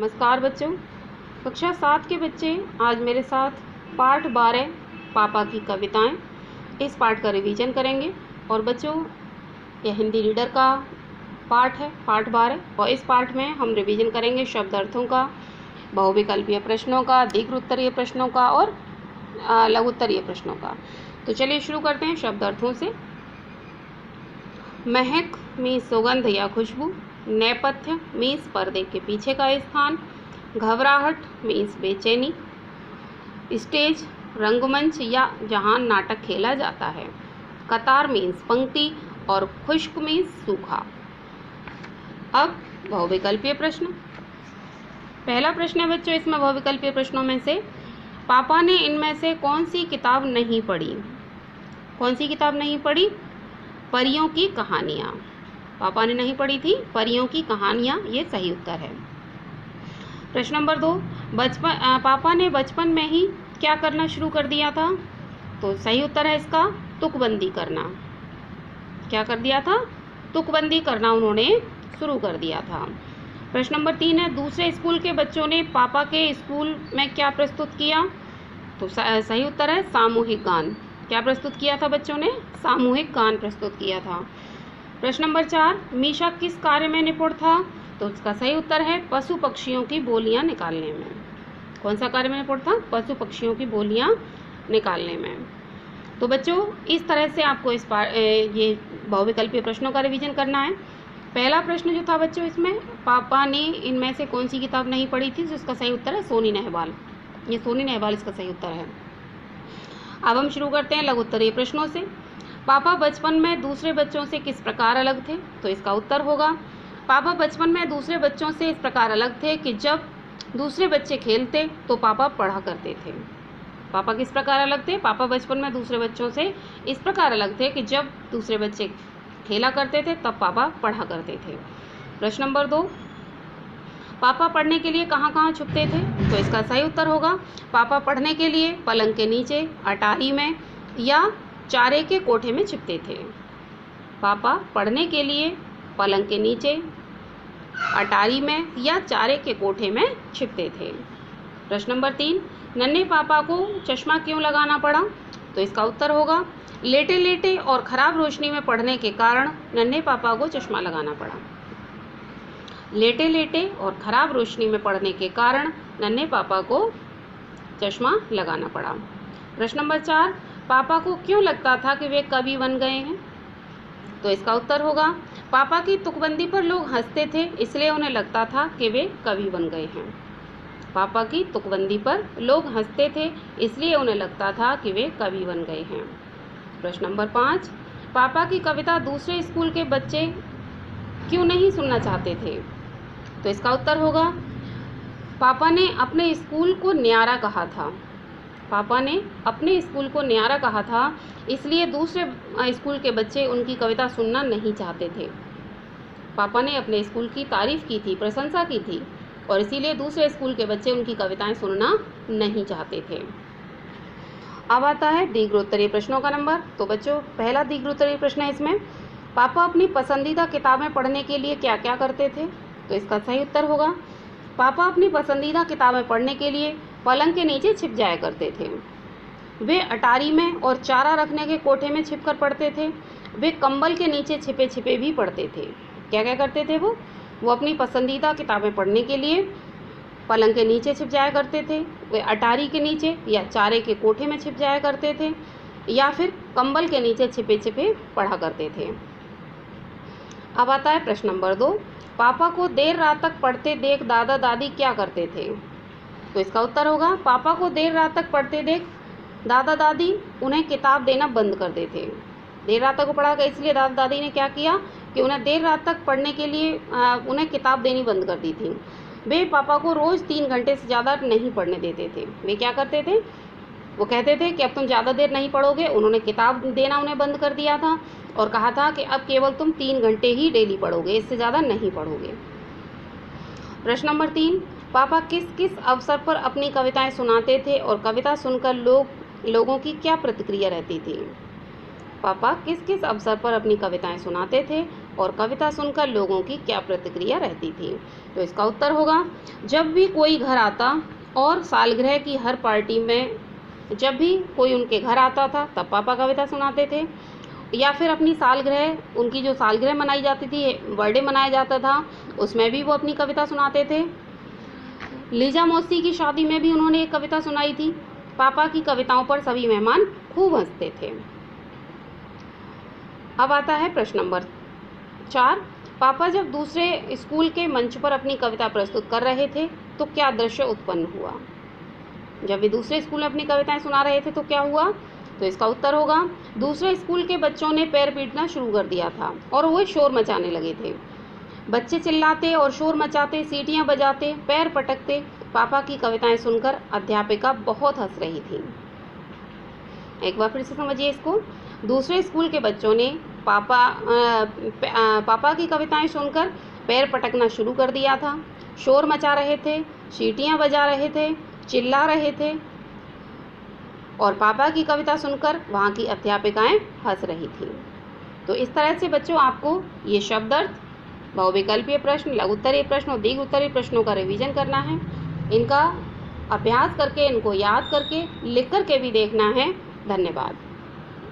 नमस्कार बच्चों। कक्षा 7 के बच्चे आज मेरे साथ पाठ 12 पापा की कविताएं इस पाठ का रिवीजन करेंगे। और बच्चों, यह हिंदी रीडर का पाठ है, पाठ 12, और इस पाठ में हम रिवीजन करेंगे शब्द अर्थों का, बहुविकल्पीय प्रश्नों का, दीर्घ उत्तरीय प्रश्नों का और लघु उत्तरीय प्रश्नों का। तो चलिए शुरू करते हैं शब्द अर्थों से। महक मीन्स सुगंध या खुशबू, नेपथ्य मीन्स पर्दे के पीछे का स्थान, घबराहट मीन्स बेचैनी, स्टेज रंगमंच या जहां नाटक खेला जाता है, कतार मीन्स पंक्ति और खुश्क मीन्स सूखा। अब बहुविकल्पीय प्रश्न। पहला प्रश्न है बच्चों इसमें बहुविकल्पीय प्रश्नों में से पापा ने इनमें से कौन सी किताब नहीं पढ़ी। कौन सी किताब नहीं पढ़ी? परियों की कहानियाँ। पापा ने नहीं पढ़ी थी परियों की कहानियाँ, ये सही उत्तर है। प्रश्न नंबर 2, पापा ने बचपन में ही क्या करना शुरू कर दिया था। तो सही उत्तर है इसका तुकबंदी करना। क्या कर दिया था? तुकबंदी करना उन्होंने शुरू कर दिया था। प्रश्न नंबर 3 है, दूसरे स्कूल के बच्चों ने पापा के स्कूल में क्या प्रस्तुत किया। तो सही उत्तर है सामूहिक गान। क्या प्रस्तुत किया था बच्चों ने? सामूहिक गान प्रस्तुत किया था। प्रश्न नंबर 4, मीशा किस कार्य में निपुण था। तो इसका सही उत्तर है पशु पक्षियों की बोलियां निकालने में। कौन सा कार्य में निपुण था? पशु पक्षियों की बोलियां निकालने में। तो बच्चों, इस तरह से आपको ये बहुविकल्पीय प्रश्नों का रिवीजन करना है। पहला प्रश्न जो था बच्चों इसमें, पापा ने इनमें से कौन सी किताब नहीं पढ़ी थी, जिसका सही उत्तर है सोनी नेहवाल। ये सोनी नेहवाल इसका सही उत्तर है। अब हम शुरू करते हैं लघु उत्तरीय प्रश्नों से। पापा बचपन में दूसरे बच्चों से किस प्रकार अलग थे। तो इसका उत्तर होगा पापा बचपन में दूसरे बच्चों से इस प्रकार अलग थे कि जब दूसरे बच्चे खेलते तो पापा पढ़ा करते थे। पापा किस प्रकार अलग थे? पापा बचपन में दूसरे बच्चों से इस प्रकार अलग थे कि जब दूसरे बच्चे खेला करते थे तब पापा पढ़ा करते थे। प्रश्न नंबर 2, पापा पढ़ने के लिए कहाँ कहाँ छुपते थे। तो इसका सही उत्तर होगा पापा पढ़ने के लिए पलंग के नीचे, अटारी में या चारे के कोठे में छिपते थे। पापा पढ़ने के लिए पलंग के नीचे, अटारी में या चारे के कोठे में छिपते थे। प्रश्न नंबर 3, नन्हे पापा को चश्मा क्यों लगाना पड़ा। तो इसका उत्तर होगा लेटे लेटे और ख़राब रोशनी में पढ़ने के कारण नन्हे पापा को चश्मा लगाना पड़ा। लेटे लेटे और ख़राब रोशनी में पढ़ने के कारण नन्हे पापा को चश्मा लगाना पड़ा। प्रश्न नंबर 4, पापा को क्यों लगता था कि वे कवि बन गए हैं। तो इसका उत्तर होगा पापा की तुकबंदी पर लोग हंसते थे, इसलिए उन्हें लगता था कि वे कवि बन गए हैं। पापा की तुकबंदी पर लोग हंसते थे, इसलिए उन्हें लगता था कि वे कवि बन गए हैं। प्रश्न नंबर 5, पापा की कविता दूसरे स्कूल के बच्चे क्यों नहीं सुनना चाहते थे। तो इसका उत्तर होगा पापा ने अपने स्कूल को न्यारा कहा था। पापा ने अपने स्कूल को न्यारा कहा था, इसलिए दूसरे स्कूल के बच्चे उनकी कविता सुनना नहीं चाहते थे। पापा ने अपने स्कूल की तारीफ़ की थी, प्रशंसा की थी, और इसीलिए दूसरे स्कूल के बच्चे उनकी कविताएं सुनना नहीं चाहते थे। अब आता है दीर्घ उत्तरीय प्रश्नों का नंबर। तो बच्चों, पहला दीर्घ उत्तरीय प्रश्न है इसमें, पापा अपनी पसंदीदा किताबें पढ़ने के लिए क्या क्या करते थे। तो इसका सही उत्तर होगा पापा अपनी पसंदीदा किताबें पढ़ने के लिए पलंग के नीचे छिप जाया करते थे। वे अटारी में और चारा रखने के कोठे में छिपकर पढ़ते थे। वे कंबल के नीचे छिपे छिपे भी पढ़ते थे। क्या क्या करते थे वो अपनी पसंदीदा किताबें पढ़ने के लिए पलंग के नीचे छिप जाया करते थे, वे अटारी के नीचे या चारे के कोठे में छिप जाया करते थे, या फिर कंबल के नीचे छिपे छिपे पढ़ा करते थे। अब आता है प्रश्न नंबर 2, पापा को देर रात तक पढ़ते देख दादा दादी क्या करते थे। तो इसका उत्तर होगा पापा को देर रात तक पढ़ते देख दादा दादी उन्हें किताब देना बंद कर देते। देर रात तक पढ़ा गया, इसलिए दादा दादी ने क्या किया कि उन्हें देर रात तक पढ़ने के लिए उन्हें किताब देनी बंद कर दी थी। वे पापा को रोज़ 3 घंटे से ज़्यादा नहीं पढ़ने देते थे। वे क्या करते थे? वो कहते थे कि अब तुम ज़्यादा देर नहीं पढ़ोगे। उन्होंने किताब देना उन्हें बंद कर दिया था और कहा था कि अब केवल तुम 3 घंटे ही डेली पढ़ोगे, इससे ज़्यादा नहीं पढ़ोगे। प्रश्न नंबर 3, पापा किस किस अवसर पर अपनी कविताएं सुनाते थे और कविता सुनकर लोगों की क्या प्रतिक्रिया रहती थी। पापा किस किस अवसर पर अपनी कविताएं सुनाते थे और कविता सुनकर लोगों की क्या प्रतिक्रिया रहती थी। तो इसका उत्तर होगा, जब भी कोई घर आता और सालगिरह की हर पार्टी में जब भी कोई उनके घर आता था तब पापा कविता सुनाते थे, या फिर अपनी सालगिरह, उनकी जो सालगिरह मनाई जाती थी, बर्थडे मनाया जाता था, उसमें भी वो अपनी कविता सुनाते थे। लीजा मौसी की शादी में भी उन्होंने एक कविता सुनाई थी। पापा की कविताओं पर सभी मेहमान खूब हंसते थे। अब आता है प्रश्न नंबर 4। पापा जब दूसरे स्कूल के मंच पर अपनी कविता प्रस्तुत कर रहे थे तो क्या दृश्य उत्पन्न हुआ। जब वे दूसरे स्कूल में अपनी कविताएं सुना रहे थे तो क्या हुआ। तो इसका उत्तर होगा, दूसरे स्कूल के बच्चों ने पैर पीटना शुरू कर दिया था और वो शोर मचाने लगे थे। बच्चे चिल्लाते और शोर मचाते, सीटियां बजाते, पैर पटकते। पापा की कविताएं सुनकर अध्यापिका बहुत हंस रही थी। एक बार फिर से समझिए इसको। दूसरे स्कूल के बच्चों ने पापा की कविताएं सुनकर पैर पटकना शुरू कर दिया था, शोर मचा रहे थे, सीटियां बजा रहे थे, चिल्ला रहे थे और पापा की कविता सुनकर वहाँ की अध्यापिकाएं हंस रही थी। तो इस तरह से बच्चों आपको ये शब्द अर्थ, बहुविकल्पीय प्रश्न, लघु उत्तरीय प्रश्न और दीर्घ उत्तरीय प्रश्नों का रिवीजन करना है। इनका अभ्यास करके, इनको याद करके, लिख करके भी देखना है। धन्यवाद।